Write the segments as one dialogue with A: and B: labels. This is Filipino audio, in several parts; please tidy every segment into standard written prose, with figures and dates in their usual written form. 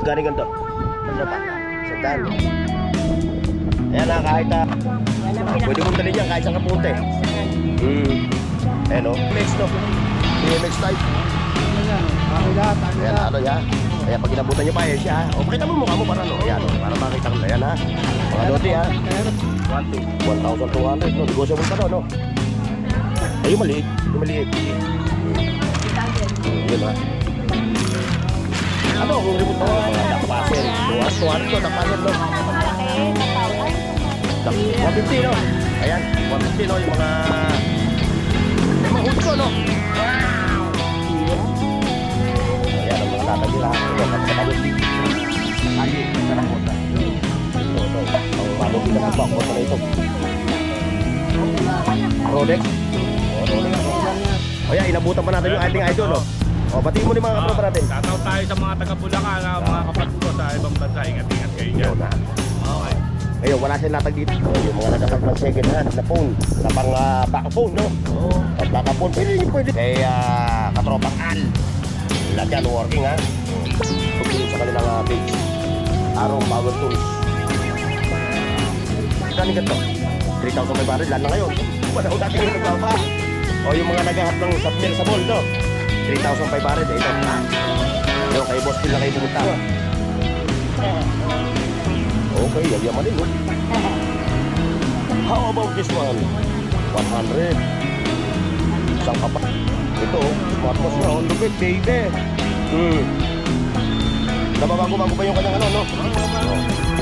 A: Galing ganito. Ano pa? Sandal. Ayan na, kahit pwede mong dalhin yan kahit saan ka punta eh. Ayan o, BMX no. BMX type. Ayan, ano ya. Ayan, pag inabutan nyo pa, ayan siya. O, pakita mo mukha mo para no. Ayan o, para makita ko na. Ayan ha. Mga doti ha. 1,200 no. Negosyo mo pa no. Ay, yung maliit. Yung maliit. Yun ha. Ano, kung remote mo, mga dakpasin. 200 no, dakpasin no. 150 no. Ayan, 150 no, yung mga hutso no. Ayan, ang mga tatag nila. Ito, kapatagod. Lagi, sarang kota. Ito, ang malong pinakabak kota na ito. Rolex. Rolex. Ayan, inabutan pa natin yung ating idol no. O, batiin mo ni mga katropa natin.
B: Tataw tayo sa mga taga-Bulacan, mga kapatid ko sa ibang bansa. Ingat-ingat kayo dyan. Okay.
A: Ngayon, wala silang latag dito. Yung mga nagkakag ng second hand na phone. Na pang back phone, no? Oo. Pag back phone, pwede. Kaya katropang Al. Lahat yan, working ha. Pagpilin sa kanilang page. Arong Power Tools. Kani ganito? 3,500 lang na ngayon. Panahon natin yung nagbaba. O yung mga naghahat ng sapnil sa mall, no? 3,500 ito. Yung kay boss din na kayo pumunta. Okay, yayaman din, no? How about this one? 100. Isang kapat. Ito, smartwatch na, on lupit, baby. Nababago-bago pa yung kanyang ano, no?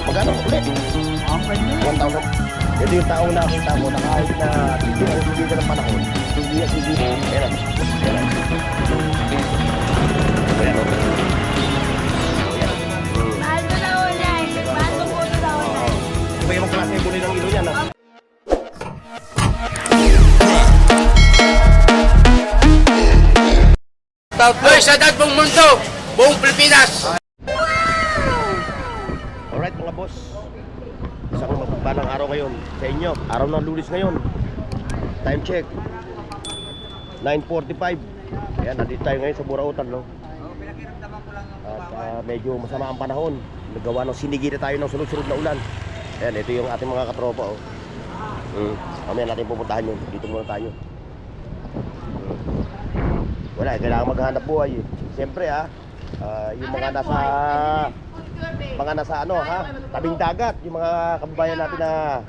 A: Magkano? Ulit? 1,000. Ito yung taong nakita mo na kahit na hindi ka ng panahon. Sige. Ayan.
C: Mahal mo na online. Mahal mo po na online.
A: Iba yung klase yung kulay ng ilo yan, ha?
B: Hoy, sa dad buong mundo, buong Pilipinas.
A: Alright mga boss, isang magpalang araw ngayon sa inyo. Araw ng Lunes ngayon. Time check 9:45. Ayan, nandito tayo ngayon sa Burautan, no? At medyo masama ang panahon. Nagawa ng sinigita tayo ng sunod-sunod na ulan. Ayan, ito yung ating mga katropa, oh. Mamaya natin pupuntahan yun. Dito muna tayo. Wala, kailangan maghanap buhay eh. Siyempre yung mga nasa ano ha, tabing dagat, yung mga kababayan natin na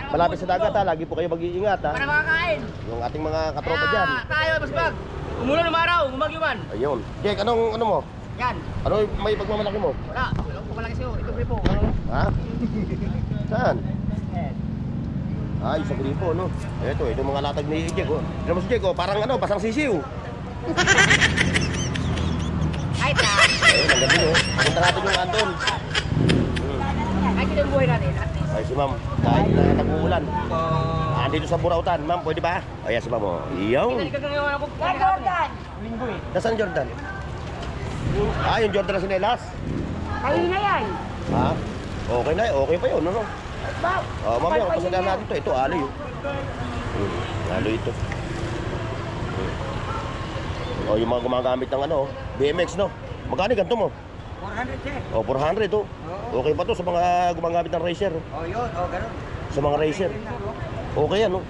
A: malapit sa dagat ha, lagi po kayo mag-iingat ha.
C: Para makakain.
A: Yung ating mga katropa dyan.
C: Tayo, basbag. Umulan umaraw, umagyuman.
A: Ayun. Jake, ano mo?
C: Yan.
A: Ano may pagmamalaki mo?
C: Wala. Wala ko malaki sa'yo. Ito gripo.
A: Ha? Saan? Ay, sa gripo, no? Ito mga latag ni Jake, oh. Tignan mo si Jake, oh, parang ano, basang sisiw.
C: Ay, ta.
A: Ayun, ang gabi, oh. Punta natin yung andon.
C: Ay, kita yung buhay natin.
A: Ay, si ma'am, kahit na nag-uulan. Andito sa Burautan, ma'am, pwede ba? Ayan si ma'am, oh. Iyaw.
C: Jordan. Jordan.
A: Nasaan Jordan? Yung Jordan na sinelas.
C: Kanina yan.
A: Ha? Okay na, okay pa yun, ano? Mamaya, pasadaan natin ito. Ito, aloy. Aloy ito. Yung mga gumagamit ng ano, BMX, no? Magkano ganito mo?
C: 400 check.
A: 400, oh. Okay pa to sa mga gumagamit ng racer.
C: Yun. Ganun.
A: Sa mga racer. Okay yan, no?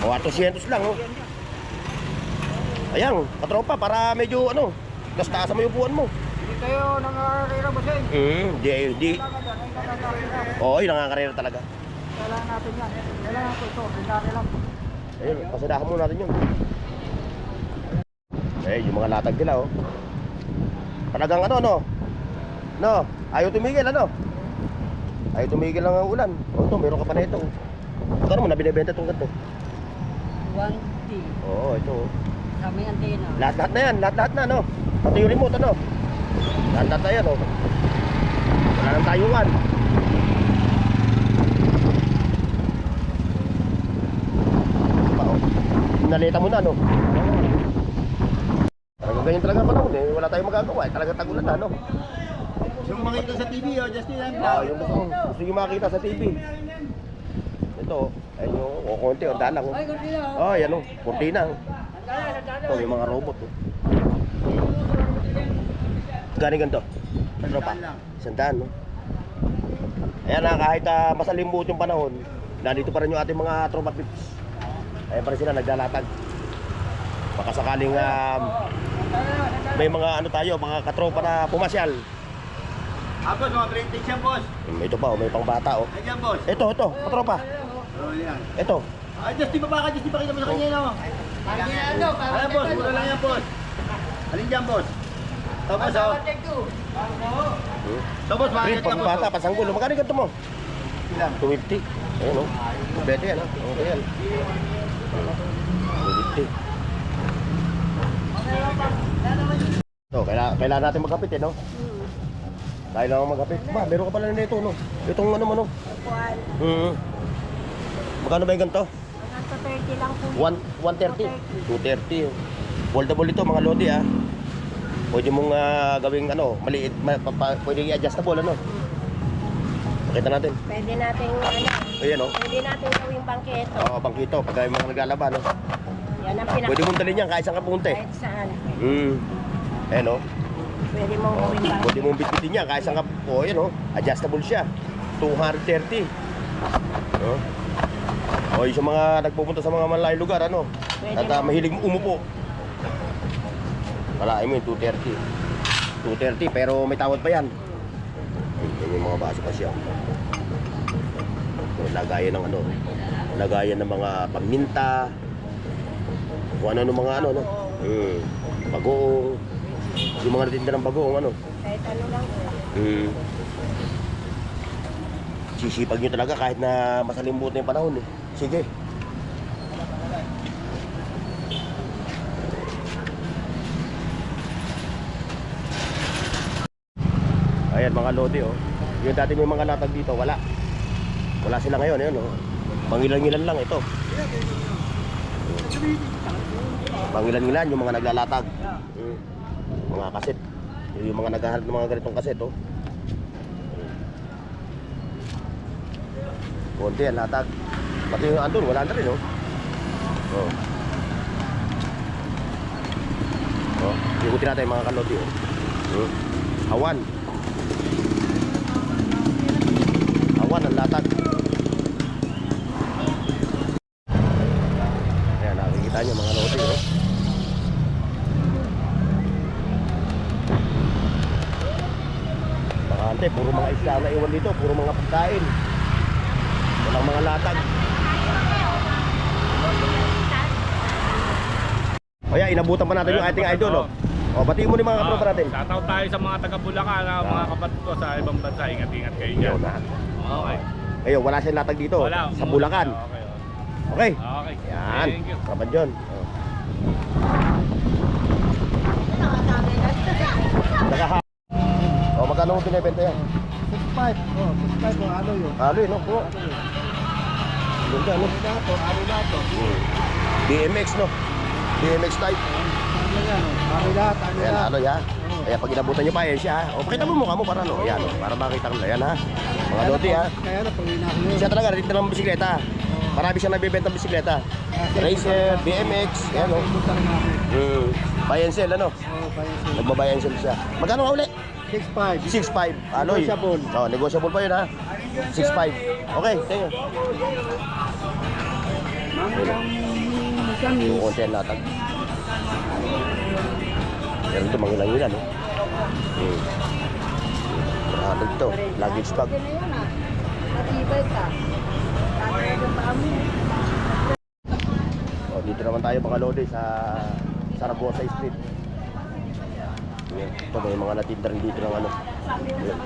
A: 200 lang, oh. Ayan, katropa, para medyo, ano, taas mo yung upuan mo.
C: Hindi kayo nangarira ba siya?
A: Di. Oo, yung nangangarera talaga.
C: Kailangan natin yan. Kailangan natin ito. Bindari lang.
A: Ayun, pasadahan muna natin yun. Yung mga latag nila, oh. Talagang ano, no? No, ayaw tumigil, ano? Ayaw tumigil lang ang ulan. Ito, meron ka pa na ito. Ito mo na binibenta itong ganito.
C: 1T.
A: Oo, ito.
C: Kami antena.
A: Lahat na yan, lahat na, no? Pati yung remote, ano? Lahat na yan, oh. Wala nang tayuan. Nalita mo na, no? Talagang ganyan talaga ang panahon, eh. Wala tayong magagawa, eh. Talagang tagulan na, no?
D: Yung makita sa TV, Justin,
A: Yung gusto yung makita sa TV. Ito, ayun yung konti, ang dalang.
C: Ay, kurtina.
A: Yan o, kurtina. Ito, yung mga robot. Galing ganito. Katropa.
D: Sandaan lang.
A: Sandaan, no? Ayan na, kahit masalimuot yung panahon, nandito pa rin yung ating mga tropa pips. Ayan pa rin sila, naglalatag. Baka sakaling may mga ano tayo, mga katropa na pumasyal.
D: Boss, mga printing siya, boss.
A: Ito pa, may pang bata, oh.
D: Ayan, boss.
A: Ito, katropa.
D: Oh, yan.
A: Ito.
D: Ay, just di ba baka, just di ba kita mo sa kanya, no? Ayan, boss, mura lang yan, boss. Alin dyan, boss? Ito, boss, oh. Ito, boss,
A: Green,
D: makakit ka,
A: pang
D: boss.
A: bata, pasanggulo. Magkano ganito mo?
D: Ilan?
A: 250. Ayan, oh. Pwede yan, oh. Okay yan. 250. So, kailangan natin magkapit, eh, no? Kailangan magkapit. Ba, meron ka pala nito, no? Itong ano mo, no? Magkano ba yung ganito?
E: Hanggang 30 lang po.
A: 130? 230. Foldable ito, mga lodi, ah. Pwede mong gawing ano, maliit, pwede i-adjustable, ano? Pakita natin.
E: Pwede natin,
A: Ayan, oh.
E: pwede natin gawing bangketo.
A: Oo, bangkito, pag may mga naglalaba, no?
E: Yan ang pinaka...
A: Pwede mong dalhin yan kahit saan ka pumunta, eh.
E: Kahit saan.
A: Ayan, oh.
E: Pwede mong gawing bangketo.
A: Pwede mong bitbitin yan kahit saan ka, oh, ayan, oh. Adjustable siya. 230. Oh. O, yung sa mga nagpupunta sa mga malayong lugar, ano?
E: Pwede
A: At
E: mo.
A: mahilig umupo. Kalahin mo yung 230. 230, pero may tawad pa yan. Yan yung mga base pa siya. So, lagayan ng ano, lagayan ng mga paminta, kung ano ng mga ano, no? Bagoong, yung mga natinda ng bagoong, ano?
E: Kahit ano lang.
A: Sisipag nyo talaga kahit na masalimuot na yung panahon, eh. Sige. Ayan mga lodi, oh. Yung dati may mga latag dito, wala. Wala sila ngayon, yun, oh. Pangilan-ngilan lang ito. Pangilan-ngilan yung mga naglalatag. Mga kaset. Yung mga naghahanap ng mga ganitong kaset, oh. Konti yan, latag. Pati yung andun, wala na rin, oh. Oh. Oh, ikutin natin mga kalodi, oh. Awan. Awan ang latag. Ayan, nakikita nyo mga kalodi, oh. Bakante, puro mga isla na iwan dito, puro mga pagkain. Walang mga latag. O yan, inabutan pa natin yung ating idol, oh. O, batiin mo ni mga katropa natin.
B: Shoutout tayo sa mga taga Bulacan, mga kapatid ko sa ibang bansa. Ingat-ingat kayo dyan.
A: Yun na.
B: Okay.
A: Ngayon, wala siyang latag dito.
B: Wala.
A: Sa Bulacan.
B: Okay.
A: Okay.
B: Okay.
A: Yan.
B: Thank you.
A: Kapan dyan. O. Nakaha. O, magkano mo pinibenta yan?
C: 65. Oh, 65 po. Ano yun?
A: Halo yun, no? O. Ganda, no?
C: Ano na to?
A: BMX, no? BMX type.
C: Ano yan? Ano lahat? Ano
A: Ayan,
C: lahat?
A: ano ya? Kaya pag inabutan nyo pa, yan siya, ha? O, pakita mo mukha mo para, no? Ayan, o. Para makita ko na yan, ha? Mga lodi, ha?
C: Kaya na, pag inakulo.
A: Siya talaga, rin ng bisikleta. Marami siyang nabibenta ng bisikleta. Racer, BMX, ayan, o. Buy and sell, ano?
C: Oh, bayan siya.
A: Nagbabuy and sell siya. Magkano nga uli?
C: 65.
A: 6.5. Aloy.
C: Negotiable.
A: Oh, negotiable pa yun, ha? 6.5. Okay, thank you. Yung konti ang latag. Pero ito, mangilang-ilan, no? Latag ito, luggage bag.
E: Matibay ka. Tatawagin pa kami.
A: Oh, dito naman tayo mga lodi sa Saragosa Street. Yan. Ito may mga natinda rin dito ng ano. Yan.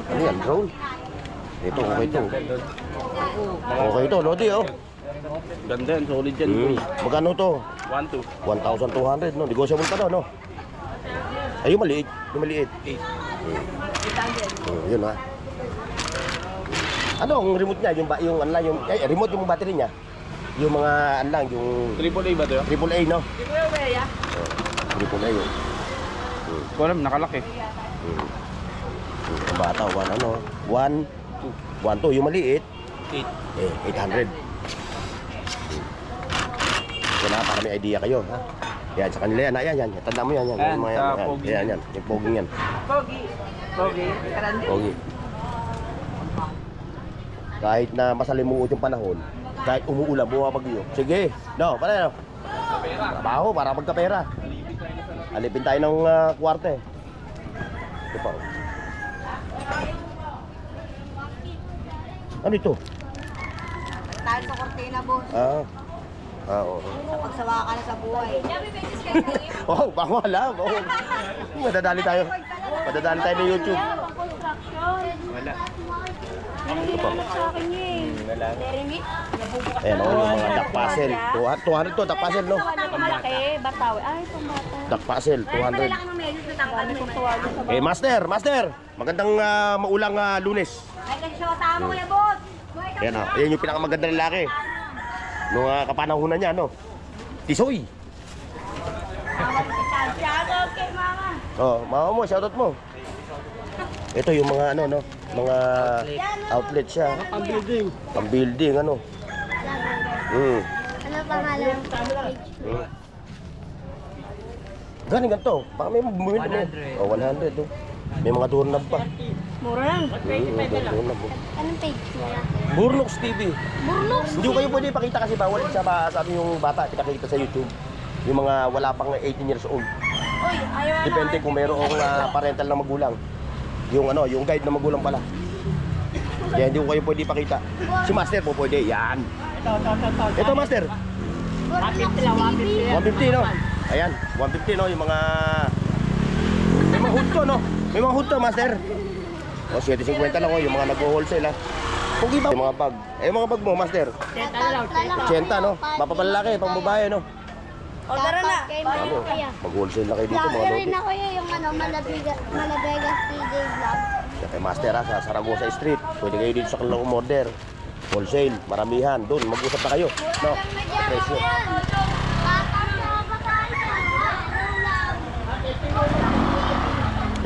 A: Ano yan, drone? Ito, okay ito. Okay ito, lodi, oh.
B: Ganda yan, solid yan.
A: Magkano to?
B: 1-2.
A: 1,200, no? Negotiable pa daw, no? Ay, yung maliit. Yung maliit. Yun, ha? Ano ang remote niya? Yung ano lang, yung remote yung battery niya. Yung mga ano lang, yung
B: AAA ba ito?
A: AAA, no? AAA, yun.
B: Ko alam, nakalaki.
A: Ang bata, 1, 2, yung maliit, 800. Ito na, para may idea kayo, ha? Yan, sa kanila yan. Ayan, yan. Tanda mo yan. Yan,
B: Ayan,
A: yung mga
B: sa
A: yan.
B: pogi.
A: Yan, yan. Yung poging yan.
E: Pogi. Pogi. Karandi.
A: Pogi. Kahit na masalimuot yung panahon, kahit umuulan, bumabagyo. Sige. No, para no. Trabaho para magkapera. Alipin tayo ng kwarto eh. Ito pa. Ano ito?
E: Tayo sa kortina, boss.
A: Oo.
E: Pagsawa ka na sa buhay.
A: Oh, bawal ah. Oh. Madadali tayo. Madadali tayo ng YouTube.
B: Wala.
A: Ito pa.
B: Wala.
A: Ayan ako yung mga duck puzzle. 200 to, duck puzzle no?
E: Malaki, bataw. Ay, itong bata.
A: Duck puzzle, 200.
E: ng medyo sa tangkad mo. Tuwalo sa
A: Eh, master. Magandang maulang Lunes.
E: Ay, kasi siya tama, kuya, boss.
A: Ayan ah, ayan yung pinakamaganda lalaki. Nung kapanahunan niya, no? Tisoy.
E: Shoutout kay mama.
A: Oh, mama mo, shoutout mo. Ito yung mga ano, no? Mga outlet siya.
C: Ang building.
A: Pang building, ano?
E: Ano pangalan?
A: Galing ganito. Baka may bumili mo. Oh, 100, no? May mga doorknob pa.
E: Mura lang.
A: Doorknob.
E: Anong page nila?
A: Burnox TV.
E: Burnox.
A: Hindi ko kayo pwede ipakita kasi bawal sa amin yung bata. Pinakita sa YouTube. Yung mga wala pang 18 years old.
E: Uy, ayaw na.
A: Depende kung mayroong parental na magulang. Yung ano, yung guide na magulang pala. Kaya hindi ko kayo pwede ipakita. Si Master po pwede. Yan. Ito Master.
E: 150 lang, 150.
A: 150 no? Ayan, 150 no? Yung mga... May mga hood to no? May mga hood to Master. O 750 lang o, yung mga nag-wholesale ha. Pugi ba? Yung mga bag. Eh, yung mga bag mo Master. 80 no? Mapapalalaki, pang babae no?
E: Order na.
A: Ano? Mag-wholesale na kayo dito mga lodi.
F: ako yung Malabegas PJ Vlog.
A: Yan kay Master ha, sa Saragosa Street. Pwede kayo dito sa kanilang umorder. Wholesale, maramihan. Doon, mag-usap na kayo. No? Sa presyo.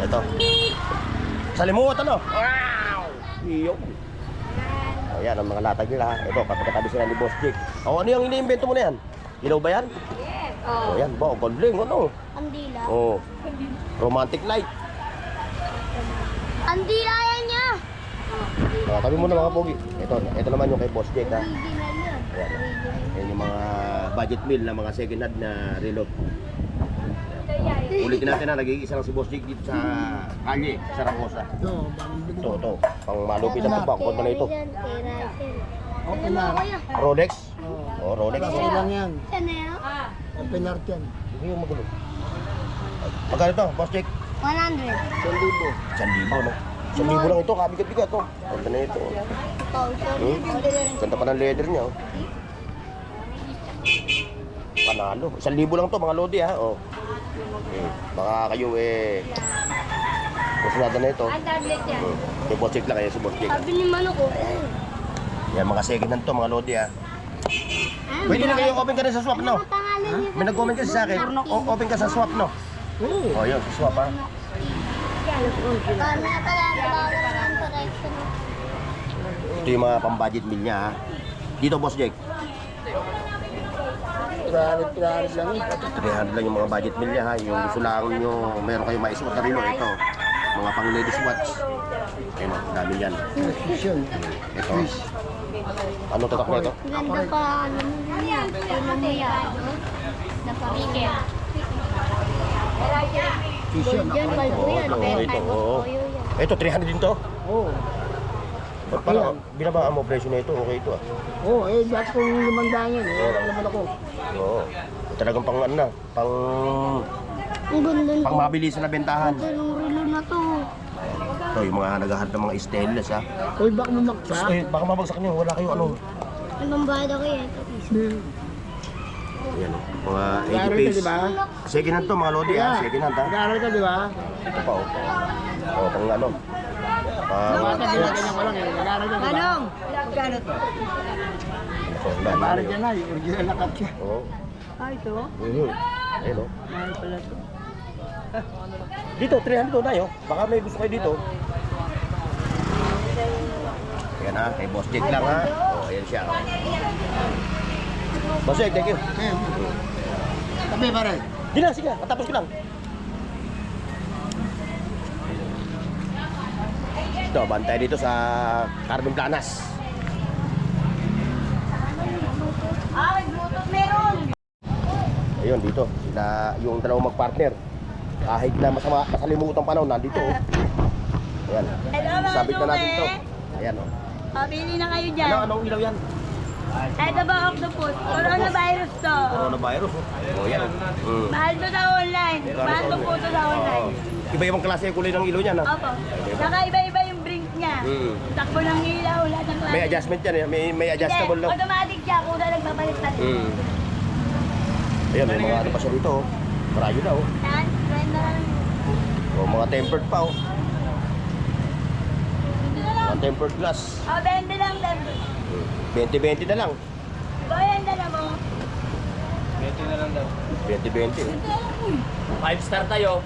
A: Ito. Salimuot ano? Wow! Iyo. Ayan ang mga latag nila ha. Ito, kapatakabi sila ni Boss Jake. O, ano yung iniimbento mo na yan? Ilaw ba yan? O, yan ba? Goldling, ano?
F: Andila.
A: O, romantic light.
F: Andila yan niya.
A: Tabi mo na mga pogi. Ito naman yung kay Boss Jake ha.
F: Original yun.
A: Ayan. Yan yung mga budget meal na mga second hand na relo. Ulitin natin na nag-iisa lang si Boss Jake dito sa kalye, sa Saragosa. Ito. Pang malupit ang pagpang. Kung na ito.
C: Okay na.
A: Rolex? Oh, Rolex.
C: Okay lang yan.
F: Yan na yun.
C: Open art yan.
A: Hindi yung magulo. Magkano ito, Boss Jake?
F: 100.
A: 1,000 no? 1,000 lang ito, kabigat-bigat to. Ganda na ito. Ganda pa ng leather niya. Oh. Panalo. 1,000 lang to mga lodi ha. Oh. Baka kayo kusunada na ito.
F: Ang tablet yan.
A: May Boss Jake lang kayo si Boss Jake.
F: Sabi ni Mano ko.
A: Yan mga second hand to mga lodi ha. Pwede na kayo open ka rin sa swap no?
F: Ang pangalan niya.
A: May nag-comment kasi sa akin. Open ka sa swap no? Oh yun, sa swap ha.
F: Paano na pala ang bawal ng correction?
A: Ito yung mga pang-budget meal niya ha. Dito Boss Jake.
C: 300 lang eh.
A: 300 lang yung mga budget meal niya ha. Yung gusto lang nyo, meron kayong maisuot na rilo. Ito, mga pang ladies watch. Ayun, dami yan.
C: Precision.
A: Ito. Ano tatak na ito?
F: Ganda pa, ano mo yan? Ano mo yan? Napamigil.
C: Precision.
F: Yan, balbo yan.
A: Oo,
F: Pero
A: ito.
F: kay Boss
A: Oo.
F: Toyo yan.
A: Ito, 300 din to.
C: Oo.
A: Ba't parang binabaan mo presyo na ito? Okay ito ah.
C: Oo, dati kong 500 yan. Lang naman ako.
A: Oo. Talagang pang ano na, pang
F: Ang ganda nito.
A: mabilisan na bentahan.
F: Anong relo na to?
A: Ito, yung mga naghahanap ng mga stainless ha.
C: Uy, baka mamaksa.
A: Eh, baka mabagsak niyo, wala kayo ano.
F: Anong bayad ako yan?
A: Yan, mga 80
C: Nag-aaral ka,
A: piece.
C: di ba?
A: Second hand to mga lodi ha, second hand ha.
C: Nag-aaral ka, di ba?
A: Ito pa oh. Oh, pang ano.
C: Ganyan ko lang eh. Nag-aaral ka, di ba?
E: Manong, magkano to?
C: Nag-aaral ka na, yung original na cut siya.
A: Oo.
E: Ah, ito?
A: Ayun oh.
E: Mahal pala to.
A: Dito, 300 to na yun. Baka may gusto kayo dito. Ayan ha, kay Boss Jake lang ha. Oh, ayan siya. Boss Jake, thank you.
C: Tabi pare.
A: Di na, sige, matapos ko lang. Ito, bantay dito sa Carmen Planas.
E: Ah, may bluetooth meron.
A: Ayun, dito, sila yung dalawang magpartner. Kahit na masalimutang panahon, nandito. Ayan,
E: Hello mga
A: sabit na natin ito.
E: sume.
A: Ayan, oh.
E: Pabili na kayo dyan.
A: Anong ilaw yan?
E: Ito ba octopus? Coronavirus to.
A: Coronavirus, oh. Oh, yan, oh.
E: Mahal to sa online. Mahal to po to sa online.
A: Iba-ibang klase yung kulay ng ilaw niya, no?
E: Opo. Saka iba-iba yung brink niya. Takbo ng ilaw, lahat ng klase.
A: May adjustment yan, eh. May adjustable,
E: Hindi,
A: no?
E: automatic siya. Kung nagpapalit pa rin.
A: Ayan, may mga ano pa siya dito, oh. Marayo na, oh.
E: Yan, trend na lang.
A: Oh, mga tempered pa, oh.
E: Dito na lang.
A: Mga tempered glass.
E: O, 20 lang,
A: 20-20 na lang.
E: Bayan na lang mo.
A: 20-20.
D: 5 star tayo.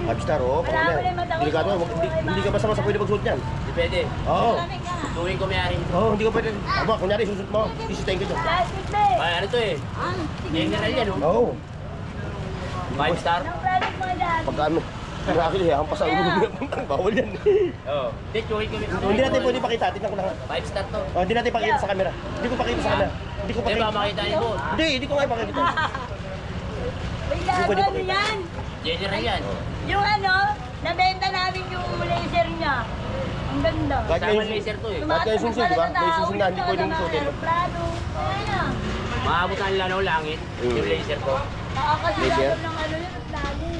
A: 5 star, oh.
E: Wala ko na matawag.
A: Delikado, hindi ka basta-basta pwede magsuot yan.
D: Depende.
A: Oo.
E: Malamig ka.
D: Tuwing ko mayari.
A: Oo, hindi ka pwede. Aba, kunyari, susut mo. Sisitayin ka dyan.
E: Plastic na eh.
D: Ay, ano to eh? General yan, oh.
A: Oo.
D: 5 star.
E: Anong product mo dyan?
A: Pagka ano, yung akin, hampas ang ulo. Bawal yan.
D: Oo. Hindi, tuwing ko
A: Hindi natin pwede pakita. Tignan ko lang.
D: 5 star to.
A: Oh, hindi natin pakita sa camera. Hindi ko pakita sa camera. Hindi ko
D: Hindi ba
A: pakita.
D: makita niyo po?
A: Hindi ko nga ipakita.
E: May
A: pwede
E: laban
A: pakita.
E: yan.
D: General yan.
E: Yung ano, nabenta namin yung laser niya. Ang ganda.
A: Kahit
D: Sama
A: ngayon,
D: laser to eh.
A: Kahit ngayon susi, di ba? May susi na, hindi pwedeng suotin.
E: Aeroplano. Ayan na.
D: Maabot ang lanaw langit. Yung laser ko.
E: Nakakasilaban ng ano yun. Lagi.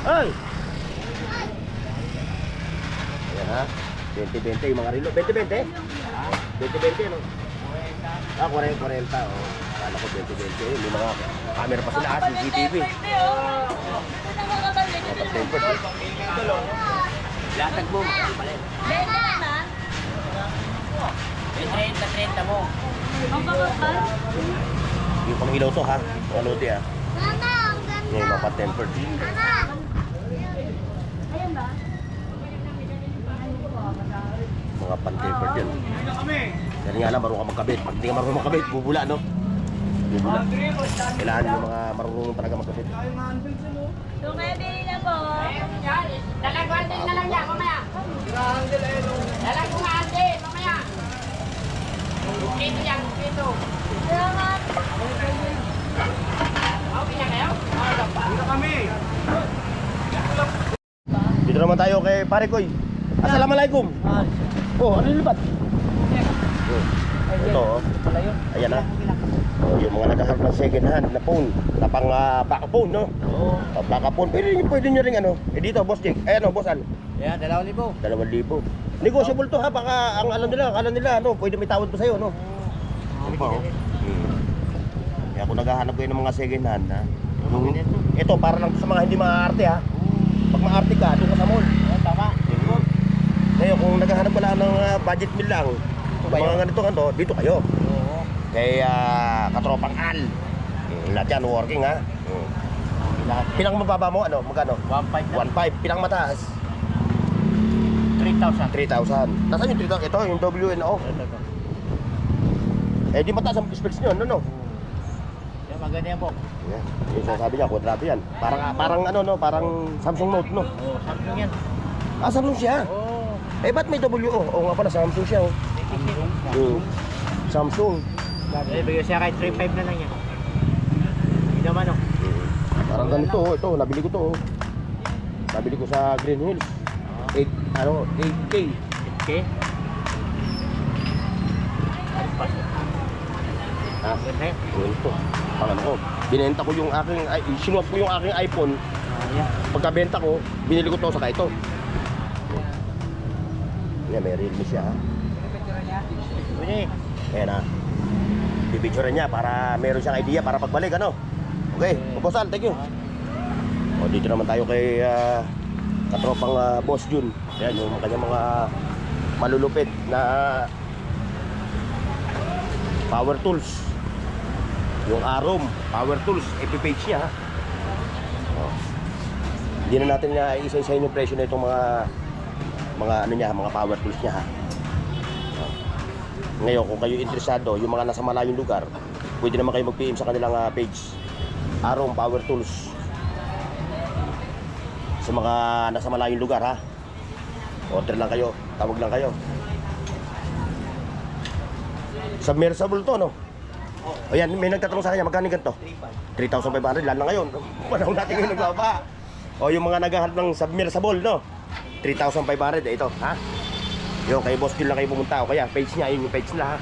A: Ay! Ayan ha. 20-20 yung mga relo. 20-20? 20-20 no? Ah, 40-40 oh. Kala ko 20-20. May mga camera pa sila, CCTV. Dapat tempered eh.
D: Latag mo. Palit.
E: Benta naman.
D: May 30 mo.
E: Ang kakakal.
A: Yung pang ilaw to ha. Mga lote ha. Yung mga tempered.
E: Ayan ba?
A: Mga pan-tempered yan. Yan nga lang, marunong ka magkabit. Pag hindi ka marunong magkabit, bubula no? Bubula. Kailangan yung mga marunong talaga magkabit.
E: So, kaya bili na po.
F: Dalagwantin na lang yan, mamaya. Dalag ko nga ate, mamaya. Dito yan, dito.
E: Salamat.
F: Okay na kayo?
A: Dito naman tayo kay Pare Koy. Assalamualaikum. Oh, ano yung lipat? Oh, ito oh. Ayan na. Oh, yung mga naghahanap ng second hand na phone. Na pang back phone, no? Oo. Oh, back phone. Pwede nyo rin ano. Eh dito, Boss Jake. Ayan oh, Boss Al.
D: Yan, 2,000.
A: 2,000. Negotiable to ha. Baka ang alam nila, ano, pwede may tawad pa sa'yo, no? Ano pa oh? Kaya kung naghahanap kayo ng mga second hand, ha? Ito, para lang sa mga hindi maaarte, ha? Pag maarte ka, doon ka sa mall.
D: Tama.
A: Ngayon, kung naghahanap ka lang ng budget meal lang, mga ganito ano, dito kayo.
D: Oo.
A: Kay Katropang Al. Lahat yan, working ha. Pinang mababa mo, ano, magkano?
D: 1,500.
A: 1.5. Pinang mataas?
D: 3,000.
A: 3,000. Nasaan yung 3,000? Ito, yung WNO. Eh, di mataas ang specs nyo, ano, no?
D: Yan, maganda yan po.
A: Yan. Yung sabi niya, kwadrado yan. Parang ano, no? Parang Samsung Note, no?
D: Oo, Samsung yan.
A: Ah, Samsung siya.
D: Oo.
A: Eh, ba't may WO? Oo nga pala, Samsung siya, oh. Samsung.
D: Eh, bigyan siya kahit 3,500 na lang yan. Hindi naman, oh.
A: Parang ganito, oh. Ito, nabili ko to, oh. Nabili ko sa Green Hills. 8K.
D: Okay?
A: Ah,
D: Ganda yan.
A: ito. Pangan ko. Binenta ko yung aking, sinuot ko yung aking iPhone.
D: Yan.
A: Pagkabenta ko, binili ko to saka ito. Yan, may Realme siya, ha.
D: Pwede.
A: Ayan na. Pipicture niya para meron siyang idea para pagbalik, ano? Okay, Boss Al, thank you. O, dito naman tayo kay Katropang Boss Jun. Ayan, yung kanyang mga malulupit na power tools. Yung Arom, power tools, FB page niya, ha. O. Hindi na natin isa-isa yung presyo na itong mga ano niya, mga power tools niya, ha. Ngayon, kung kayo interesado, yung mga nasa malayong lugar, pwede naman kayo mag-PM sa kanilang page. Arong Power Tools. Sa mga nasa malayong lugar, ha? Order lang kayo, tawag lang kayo. Submersible to, no? Ayan, may nagtatanong sa kanya, magkano ganito? 3,500, lalo na ngayon. Panahon natin ngayon nagbaba. O yung mga naghahanap ng submersible, no? 3,500, ito, ha? Yung kay Boss Gil lang kayo pumunta, o kaya page niya, yun yung page nila, ha?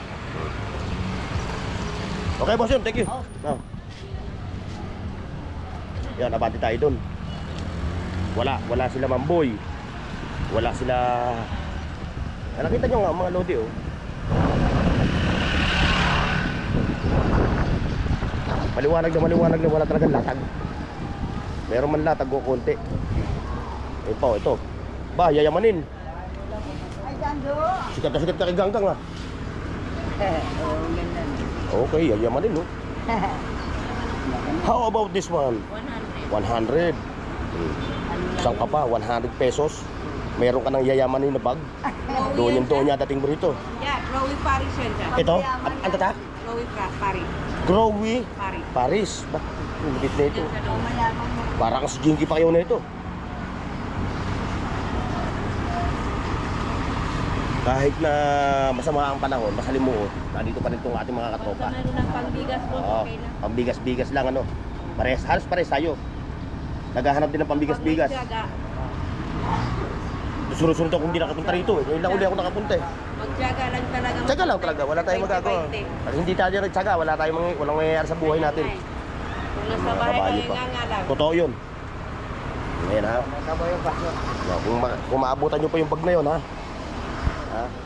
A: Okay, Boss yun, thank you. Oh. Yan, abati tayo dun. Wala sila Mamboy. Wala sila... Nakita nyo nga, mga lodi, oh. Maliwanag na wala talagang latag. Meron man latag o konti. Ito. Ba, yayamanin.
E: Ay, Sando.
A: Sikat na sikat ka kay Ganggang, ha.
E: Oo, ganun.
A: Okay, yayamanin, no. How about this one? 100. Isang ka pa, 100 pesos. Meron ka ng yayamanin na bag. Doon niya dating mo rito.
F: Yeah, Chloe Paris yan dyan.
A: Ito, ang tata?
F: Chloe Paris.
A: Growy Paris. Ba, lupit na ito. Parang si Jinky pa kayo na ito. Kahit na masama ang panahon, masalimuot, nandito pa rin itong ating mga katropa.
F: Meron ng pangbigas po,
A: Oo,
F: okay lang.
A: pambigas-bigas lang, ano. Halos pares tayo. Naghahanap din ng pambigas-bigas. Sunod-sunod ako hindi nakapunta rito, eh. Ngayon lang uli ako nakapunta, eh.
F: Magtyaga lang talaga.
A: Tsaga lang talaga, wala tayong magagawa. Pag hindi tayo nagtsaga, walang mangyayari sa buhay natin.
F: Kung nasa bahay
A: Kabayo
F: kayo
A: pa.
F: nga lang.
A: Totoo yun. Ngayon, ha. Kung maabutan nyo pa yung bag na yun, ha.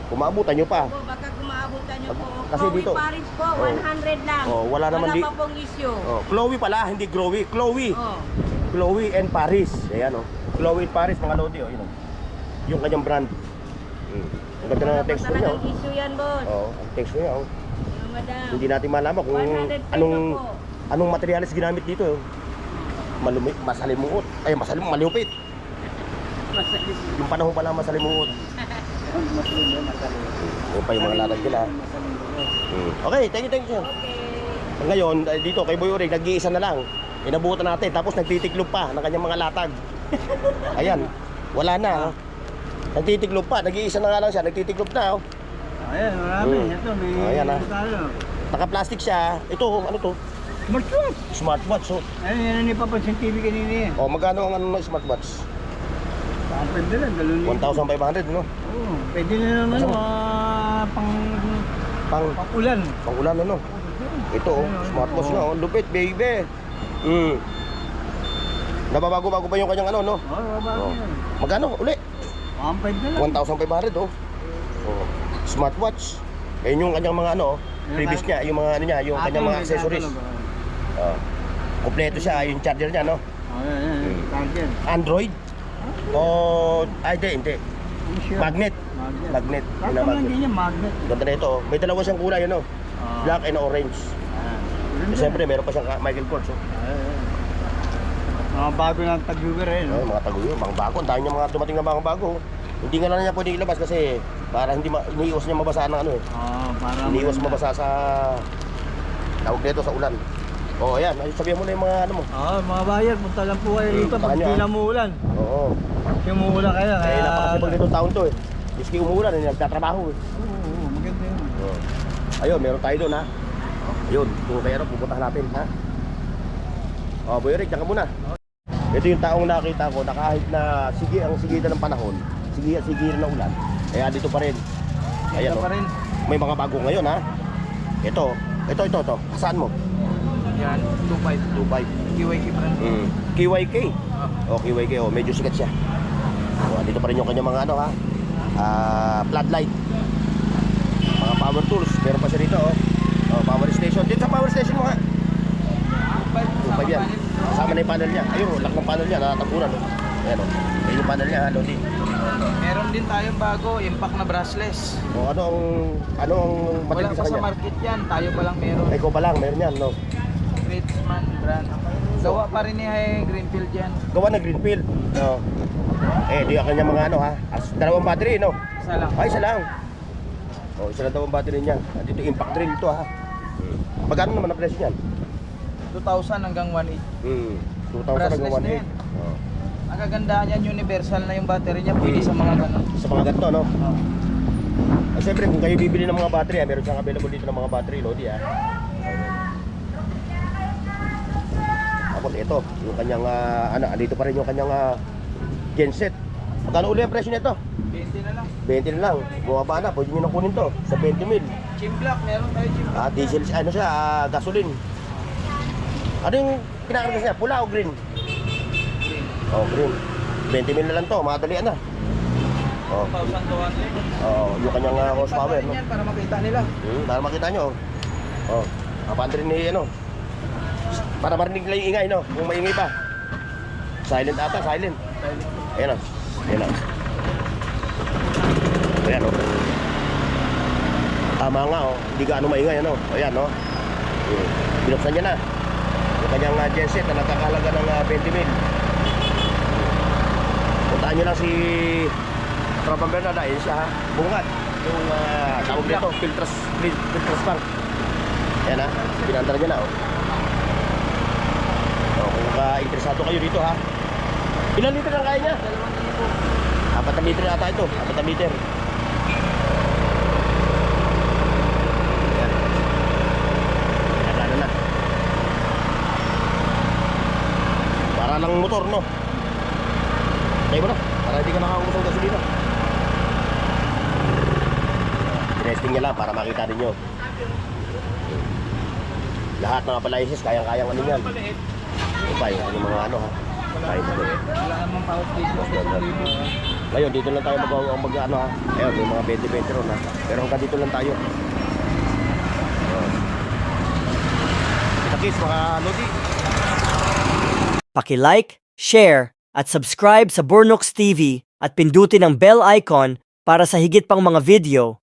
A: Kung maabutan nyo pa.
F: Opo, baka kumaabutan nyo po.
A: Kasi
F: Chloe
A: dito-
F: Paris po,
A: Oh.
F: 100 lang.
A: Oh, wala naman
F: pa pong issue.
A: Oh, Chloe pala, hindi Growy. Chloe.
F: Oh.
A: Chloe and Paris. Ayan, oh. Chloe and Paris, mga lodi, oh. Yun, oh. Yung kanyang brand. Ang ganda
F: Wala
A: ng
F: pa
A: text ko niya,
F: talagang
A: oh.
F: issue yan, boss.
A: Oh, ang text ko niya, oh.
F: Madam.
A: Hindi natin malaman kung
F: 100 peso po.
A: anong materialis ginamit dito, oh. Masalimuot. Ay, malupit. Yung panahon pala masalimuot. Yung pa yung mga latag nila. Okay, thank you, sir.
F: Okay.
A: Ngayon, dito kay Boy Urig, nag-iisa na lang. Inabutan natin, tapos nagtitiklop pa ng kanyang mga latag. Ayan, wala na. Oh. Nagtitiklop pa, nag-iisa na nga lang siya, nagtitiklop na. Oh.
C: Ayan, marami. Ito, may...
A: Ayan, ha.
C: tayo.
A: Naka-plastic siya. Ito, ano to?
C: Smartwatch!
A: Smartwatch. Oh.
C: Ayun, yan ang ipapansin TV kanina yan.
A: Oh, magkano ang ano ng smartwatch?
C: Pwede lang,
A: 1,500, no?
C: Oo, pwede na naman,
A: Pang
C: pang-ulan.
A: ulan, ano? Ito, oh, smartwatch na, oh. Lupit, baby. Nababago-bago pa yung kanyang ano, no?
C: Oo, bago
A: Oh.
C: yan.
A: Magkano? Uli?
C: 1,500 na lang.
A: 1,500, oh. Oh. Smartwatch. Ayun yung kanyang mga ano, previous niya, yung mga ano niya, yung kanyang mga accessories. Oh. Kompleto siya, yung charger niya, no?
C: Oo, yan. Charger.
A: Android? O, hindi. Magnet. Magnet.
C: Bakit
A: Yun na
C: naman
A: magnet.
C: din yan, magnet.
A: Ganda na ito, oh. May dalawa siyang kulay, ano?
C: Ah.
A: Black and orange.
C: Ganda.
A: Siyempre, meron pa siyang Michael Kors, oh.
C: Mga bago ng tag-viewer eh.
A: Ay, mga taguyo, mga bago. Ang dami niya mga dumating na mga bago. Hindi nga lang niya pwede ilabas kasi para hindi iniiwas niya mabasa ng ano, eh.
C: Oo, para
A: Iniiwas
C: maganda.
A: mabasa sa tawag nito sa ulan. Oh, ayan. Ay, sabihin mo na yung mga ano mo.
C: Oo, mga bayan, punta lang po kayo dito pag
A: puntahan
C: di
A: niyo,
C: na umuulan.
A: Oo.
C: Kasi umuulan kayo,
A: Kaya
C: kaya...
A: napakasipag nitong taon to, eh. Miski umuulan, eh, nagtatrabaho, eh.
C: Oo, maganda yun.
A: Oh. Ayun, meron tayo doon, ha. Ayun, kung kaya pupuntahan natin, ha. Oh, Boy Rick, diyan ka muna. Ito yung taong nakita ko na kahit na ang sigitan ng panahon, sigitan ng ulan, kaya dito pa rin. Ayan,
C: Ito
A: oh.
C: pa rin.
A: May mga bago ngayon, ha. Ito. Saan mo?
D: Yan, 2.5.
A: 2.5.
D: QYK brand.
A: KYK. Oh, KYK, oh, medyo sikat siya. Oh, dito pa rin yung kanya mga ano, ha. Floodlight. Mga power tools, meron pa siya dito, oh. Oh, power station. Dito sa power station mo, ha. 2.5 yan. Kasama na yung panel niya. Ayun, lock ng panel niya, natapunan, oh. Ayan, oh. Ayan yung panel niya, ha, Lodi.
D: Meron din tayong bago, impact na brushless.
A: Oh, ano ang
D: Wala
A: matindi
D: pa
A: sa
D: sa
A: kanya?
D: market yan, tayo pa lang meron.
A: Ay, ikaw pa lang, meron yan, no?
D: Greatsman brand. Gawa pa rin ni Greenfield yan.
A: Gawa na Greenfield. No. Di ang kanya mga ano, ha. Dalawang battery, no?
D: Isa lang.
A: Ay, isa lang. Oh, isa na daw ang battery niyan. At ito impact drill to ha. Magkano naman ang presyo niyan?
C: 2,000 hanggang 1,800.
A: 2,000 hanggang
C: Brushless na
A: 1,800.
C: yan.
A: Oh.
C: Ang kagandahan yan, universal na yung battery niya. Pwede sa mga ganun.
A: Sa mga ganito, no?
C: Oh.
A: At syempre, kung kayo bibili ng mga battery, meron siyang available dito ng mga battery, Lodi ha. Tapos ito, yung kanyang, dito pa rin yung kanyang genset. Magkano uli ang presyo nito?
C: 20 na lang.
A: 20 na lang. Bumaba na, pwede nyo na kunin to sa 20 mil.
C: Chim block, meron tayo chim block.
A: Diesel, ano siya, gasoline. Ano yung kinakargas niya? Pula o green? Oh, green. 20 mil na lang to, madalian na. Oh,
C: 1,200.
A: yung kanyang horsepower, no?
C: Yan para makita nila.
A: Para makita nyo. Oh, kapandrin ni ano. Para marinig nila yung ingay, no? Kung maingay pa. Silent ata, silent. Ayan o. Ayan o. Ayan o. Tama nga o. Hindi ka ano maingay, ano? Ayan o. Binuksan niya na. Yung kanyang genset na nagkakalaga ng 20 mil. Puntaan nyo lang si Tropang Bernarda. Ayan siya ha. Bungat. Yung tawag nito, filters pang. Ayan ha. Pinandar niya na o. Kung interesado kayo dito ha. Ilan liter ang kaya niya? 4 na liter ata ito. 4 na liter. Ayan. Nagana na. Para lang motor, no? Tayo mo na. Para hindi ka makakaubos ng gasolina. Tinesting niya lang para makita ninyo. Lahat ng appliances, kayang-kayang ano yan. Ito yung mga ano ha.
C: Wala namang power station.
A: Ngayon, dito lang tayo mag-ano ha. Ayun, may mga 20-20 ron ha. Pero hanggang dito lang tayo. Kita-kits mga Lodi.
G: Paki-like, share, at subscribe sa Bornox TV at pindutin ang bell icon para sa higit pang mga video.